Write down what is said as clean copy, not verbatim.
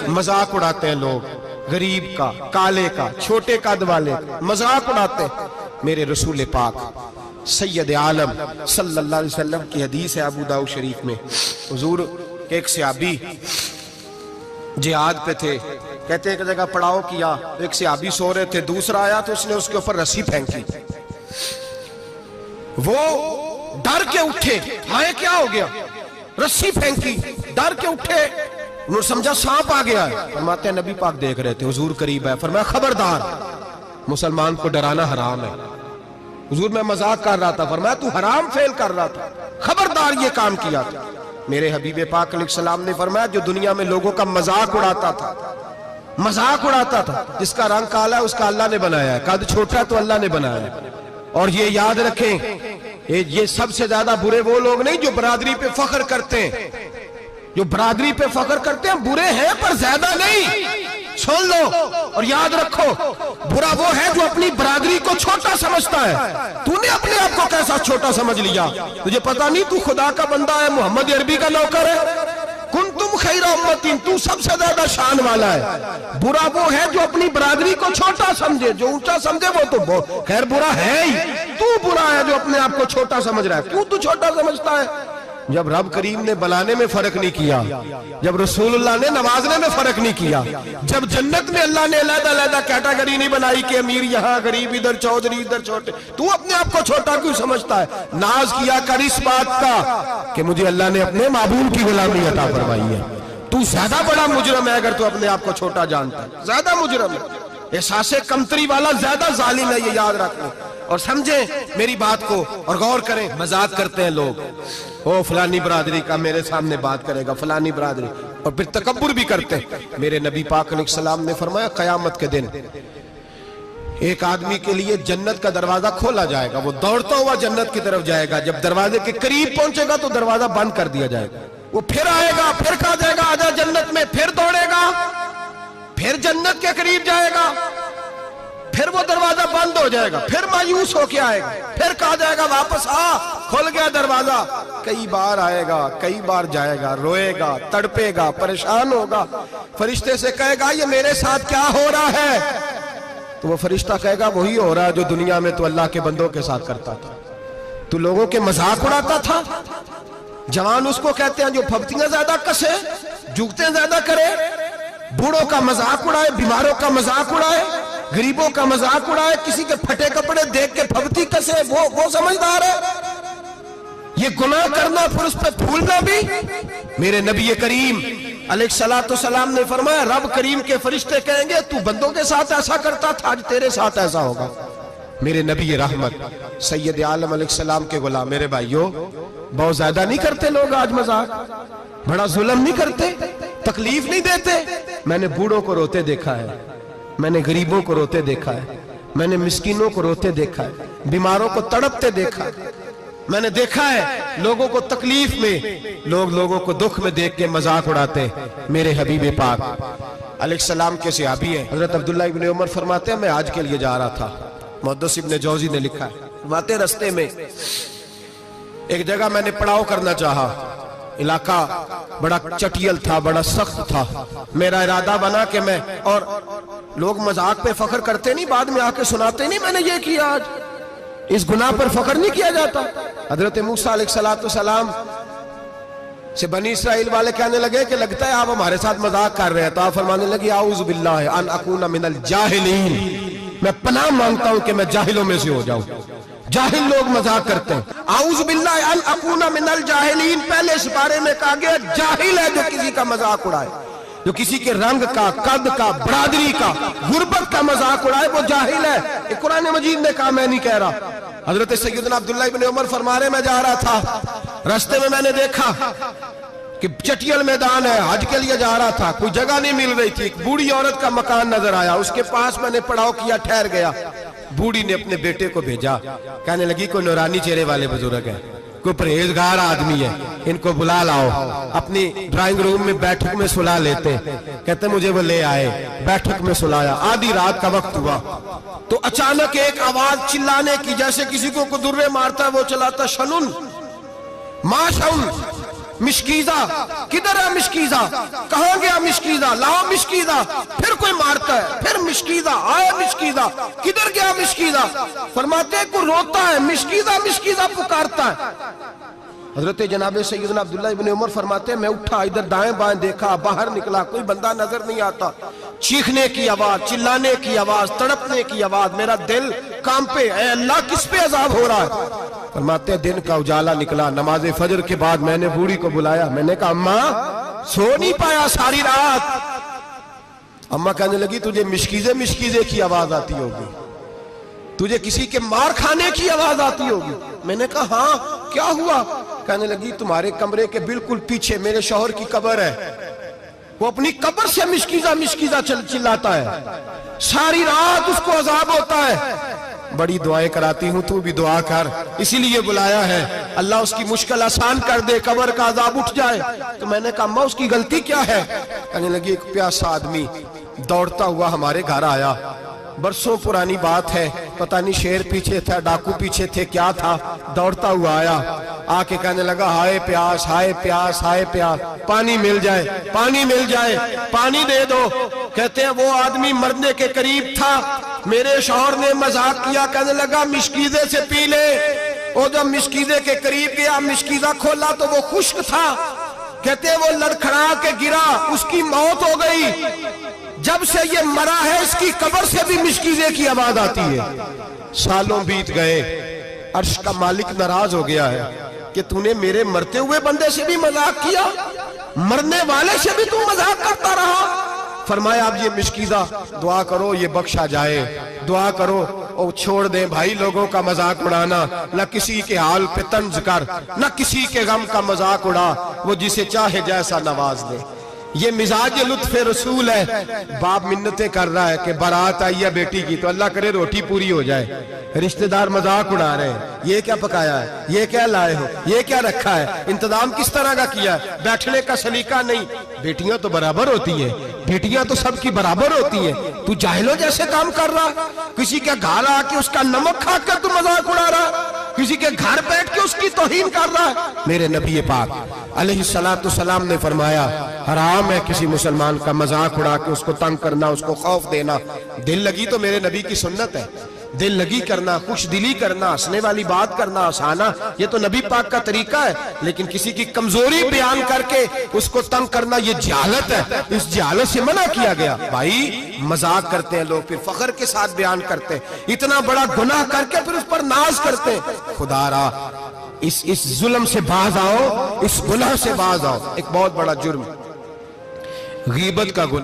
मजाक उड़ाते हैं लोग, गरीब का, काले का, छोटे कद वाले मजाक उड़ाते हैं। मेरे रसूल पाक सैयद आलम सल्लल्लाहु अलैहि वसल्लम की हदीस है अबू दाऊद शरीफ में। हुजूर के एक सहाबी जिहाद पे थे, कहते एक जगह पड़ाव किया, एक सहाबी सो रहे थे, दूसरा आया तो उसने उसके ऊपर रस्सी फेंकी। वो डर के उठे, हाय क्या हो गया, रस्सी फेंकी, डर के उठे, उन्होंने समझा सांप आ गया है। फरमाते हैं नबी पाक देख रहे थे, हुजूर करीब है, फरमाया खबरदार, मुसलमान को डराना हराम है। हुजूर मैं मजाक कर रहा था, फरमाया तू हराम फेल कर रहा था, खबरदार ये काम किया था। मेरे हबीब पाक अलैहिस्सलाम ने फरमाया जो दुनिया में लोगों का मजाक उड़ाता था, मजाक उड़ाता था, जिसका रंग काला है उसका अल्लाह ने बनाया है, कद छोटा है तो अल्लाह ने बनाया है। और ये याद रखें, ये सबसे ज्यादा बुरे वो लोग नहीं जो बरादरी पे फख्र करते हैं, जो बरादरी पे फख्र करते हैं बुरे हैं पर ज्यादा नहीं। सुन लो और याद रखो, बुरा वो है जो अपनी बरादरी को छोटा समझता है। तूने अपने आप को कैसा छोटा समझ लिया, तुझे पता नहीं तू खुदा का बंदा है, मोहम्मद अरबी का नौकर है। कुंतुम खैरा उम्मतिन, तू सबसे ज्यादा शान वाला है। बुरा वो है जो अपनी बरादरी को छोटा समझे, जो ऊंचा समझे वो तो खैर बुरा है ही। तू बुरा है जो अपने आप को छोटा समझ रहा है, क्यों तू छोटा समझता है? जब रब करीम ने बनाने में फर्क नहीं किया, जब रसूलुल्लाह ने नवाजने में फर्क नहीं किया, जब जन्नत में अल्लाह ने अलग-अलग कैटेगरी नहीं बनाई कि अमीर यहाँ, गरीब इधर, चौधरी इधर, छोटे, तू अपने आप को छोटा क्यों समझता है? नाज किया कर इस बात का कि मुझे अल्लाह ने अपने माबूद की गुलामी अता फरमाई है। तू ज्यादा बड़ा मुजरम है अगर तू अपने आप को छोटा जानता है, ज्यादा मुजरम है, एहसासे कमतरी वाला ज्यादा जालिम है, ये याद रखना और समझे मेरी बात को और गौर करें। मजाक करते हैं लोग, ओ फलानी बरादरी का मेरे सामने बात करेगा, फलानी बरादरी, और फिर तकब्बुर भी करते हैं। मेरे नबी पाक अलैहिस्सलाम ने फरमाया क़यामत के दिन एक आदमी के लिए जन्नत का दरवाजा खोला जाएगा, वो दौड़ता हुआ जन्नत की तरफ जाएगा, जब दरवाजे के करीब पहुंचेगा तो दरवाजा बंद कर दिया जाएगा। वो फिर आएगा, फिर कहा जाएगा आजा जन्नत में, फिर दौड़ेगा, फिर जन्नत के करीब जाएगा, फिर वो दरवाजा बंद हो जाएगा, फिर मायूस होके आएगा, फिर कहा जाएगा वापस आ, खुल गया दरवाजा। कई बार आएगा, कई बार जाएगा, रोएगा, तड़पेगा, परेशान होगा, फरिश्ते से कहेगा ये मेरे साथ क्या हो रहा है? तो वो फरिश्ता कहेगा वही हो रहा है जो दुनिया में तो अल्लाह के बंदों के साथ करता था, तू लोगों के मजाक उड़ाता था। जवान उसको कहते हैं जो फब्तियां ज्यादा कसे, जुगते ज्यादा करे, बूढ़ों का मजाक उड़ाए, बीमारों का मजाक उड़ाए, गरीबों का मजाक उड़ाए, किसी के फटे कपड़े देख के फबती कसे, वो समझदार है। ये गुनाह करना फिर उस पर फूलना भी। मेरे नबी करीम अलैहिस्सलातु सलाम ने फरमाया रब करीम के फरिश्ते कहेंगे तू बंदों के साथ ऐसा करता था, आज तेरे साथ ऐसा होगा। मेरे नबी रहमत सैयद आलम अलैहिस्सलाम के गुलाम, मेरे भाइयों बहुत ज्यादा नहीं करते लोग आज मजाक, बड़ा जुल्म नहीं करते, तकलीफ नहीं देते। मैंने बूढ़ों को रोते देखा है, मैंने गरीबों को रोते देखा है, मैंने मिस्कीनों को रोते देखा है, बीमारों को तड़पते देखा है, मैंने देखा है लोगों को तकलीफ में, लोगों को दुख में देख के मजाक उड़ाते। मेरे हबीब पाक अलैहिस्सलाम के सहाबी हैं हजरत अब्दुल्लाह इब्न उमर फरमाते हैं मैं आज के लिए जा रहा था, मुहद्दिस इब्न जौजी ने लिखा है, फरमाते रस्ते में एक जगह मैंने पड़ाव करना चाहा, इलाका बड़ा चटियल था, बड़ा सख्त था, मेरा इरादा बना कि मैं, और लोग मजाक पे फख्र करते नहीं, बाद में आके सुनाते नहीं मैंने ये किया, आज इस गुनाह पर फख्र नहीं किया जाता। हजरत मूसा अलैहिस्सलातु सलाम से बनी इस्राइल वाले कहने लगे कि लगता है आप हमारे साथ मजाक कर रहे हैं, तो आप फरमाने लगे आऊज़ु बिल्लाहि अन अकूना मिनल जाहिलीन, मैं पनाह मांगता हूं कि मैं जाहिलों में से हो जाऊं। जाहिल लोग मजाक करते हैं, आऊज़ु बिल्लाहि अन अकूना मिनल जाहिलीन, पहले इस बारे में कहा गया जाहिल है जो किसी का मजाक उड़ाए, जो किसी के रंग का, कद का, बरादरी का, गुर्बत का मजाक उड़ाए वो जाहिल है। ये कुरान मजीद ने कहा, मैं नहीं कह रहा। हजरत सैयदना अब्दुल्लाह इब्न उमर फरमा रहे मैं जा रहा था, रास्ते में मैंने देखा कि चटियल मैदान है, हज के लिए जा रहा था, कोई जगह नहीं मिल रही थी, एक बूढ़ी औरत का मकान नजर आया, उसके पास मैंने पड़ाव किया, ठहर गया। बूढ़ी ने अपने बेटे को भेजा, कहने लगी कोई नूरानी चेहरे वाले बुजुर्ग है, कोई परहेजगार आदमी है, इनको बुला लाओ, अपनी ड्राइंग रूम में बैठक में सुला लेते। कहते मुझे वो ले आए, बैठक में सुलाया, आधी रात का वक्त हुआ तो अचानक एक आवाज चिल्लाने की, जैसे किसी को कुदुर्रे मारता है वो चलाता, शनुन माशउन, مشکیزہ کدھر ہے مشکیزہ؟ کہاں گیا مشکیزہ؟ لاؤ مشکیزہ۔ پھر کوئی مارتا ہے، پھر مشکیزہ آیا مشکیزہ، کدھر گیا مشکیزہ؟ فرماتے ہیں کوئی روتا ہے، مشکیزہ مشکیزہ پکارتا ہے۔ حضرت جناب سیدنا عبداللہ ابن عمر فرماتے ہیں میں اٹھا، ادھر دائیں بائیں دیکھا، باہر نکلا، کوئی بندہ نظر نہیں آتا۔ چیخنے کی آواز، چلانے کی آواز، تڑپنے کی آواز، میرا دل کانپے، اے اللہ کس پہ عذاب ہو رہا ہے؟ فرماتے ہیں دن کا اجالا نکلا، نماز فجر کے بعد میں نے بوڑھی کو بلایا، میں نے کہا اماں سو نہیں پایا ساری رات؟ اماں کہنے لگی تجھے مشکیزے مشکیزے کی آواز آتی ہوگی، تجھے کسی کے مار کھانے کی آواز آتی ہوگی۔ میں نے کہا ہاں کیا ہوا؟ کہنے لگی تمہارے کمرے کے بالکل پیچھے میرے شوہر کی قبر ہے، وہ اپنی قبر سے مشکیزہ مشکیزہ چلاتا ہے، ساری رات اس کو عذاب ہوتا ہے۔ بڑی دعائیں کراتی ہوں، تو بھی دعا کر، اسی لیے بلایا ہے، اللہ اس کی مشکل آسان کر دے، قبر کا عذاب اٹھ جائے۔ تو میں نے کہا اماں اس کی غلطی کیا ہے؟ کہنے لگی ایک پیاسا آدمی دوڑتا ہوا ہمارے گھر آیا، برسوں پرانی بات ہے، پتہ نہیں شیر پیچھے تھا، ڈاکو پیچھے تھے، کیا تھا، دوڑتا ہوا آیا، آ کے کہنے لگا ہائے پیاس ہائے پیاس ہائے پیاس، پانی مل جائے پانی مل جائے، پانی دے دو۔ کہتے ہیں وہ آدمی مرنے کے قریب تھا، میرے شوہر نے مذاق کیا، کہنے لگا مشکیزے سے پی لے۔ وہ جب مشکیزے کے قریب گیا، مشکیزہ کھولا تو وہ خشک تھا، کہتے ہیں وہ لڑکھڑا کے گرا، اس کی موت ہو گئی۔ جب سے یہ مرا ہے اس کی قبر سے بھی مشکیزے کی آواز آتی ہے۔ سالوں بیت گئے، عرش کا مالک ناراض ہو گیا ہے کہ تو نے میرے مرتے ہوئے بندے سے بھی مذاق کیا، مرنے والے سے بھی تو مذاق کرتا رہا۔ فرمایا اب یہ مشکیزہ دعا کرو یہ بخشا جائے، دعا کرو اور چھوڑ دیں بھائی لوگوں کا مذاق اڑانا، نہ کسی کے حال پہ طنز کر، نہ کسی کے غم کا مذاق اڑا، وہ جسے چاہے جیسا نواز دے۔ یہ مزاج لطف رسول ہے۔ باپ منتیں کر رہا ہے کہ بارات آئی ہے بیٹی کی تو اللہ کرے روٹی پوری ہو جائے، رشتہ دار مذاق اڑا رہے ہیں، یہ کیا پکایا ہے، یہ کیا لائے ہو، یہ کیا رکھا ہے، انتظام کس طرح کا کیا ہے، بیٹھنے کا سلیقہ نہیں۔ بیٹیاں تو برابر ہوتی ہیں، بیٹیاں تو سب کی برابر ہوتی ہیں، تو جاہلوں جیسے کام کر رہا، کسی کے گھر آ کے اس کا نمک کھا کر تو مذاق اڑا رہا، کسی کے گھر بیٹھ کے اس کی توہین کر رہا ہے۔ میرے نبی پاک علیہ السلام نے فرمایا حرام ہے کسی مسلمان کا مذاق اڑا کے اس کو تنگ کرنا، اس کو خوف دینا۔ دل لگی تو میرے نبی کی سنت ہے، دل لگی کرنا، خوش دلی کرنا، ہنسنے والی بات کرنا، ہنسانا، یہ تو نبی پاک کا طریقہ ہے۔ لیکن کسی کی کمزوری بیان کر کے اس کو تنگ کرنا یہ جہالت ہے، اس جہالت سے منع کیا گیا۔ بھائی مذاق کرتے ہیں لوگ، پھر فخر کے ساتھ بیان کرتے ہیں، اتنا بڑا گناہ کر کے پھر اس پر ناز کرتے ہیں۔ خدا را اس ظلم سے باز آؤ، اس گناہ سے باز آؤ۔ ایک بہت بڑا جرم غیبت کا گناہ۔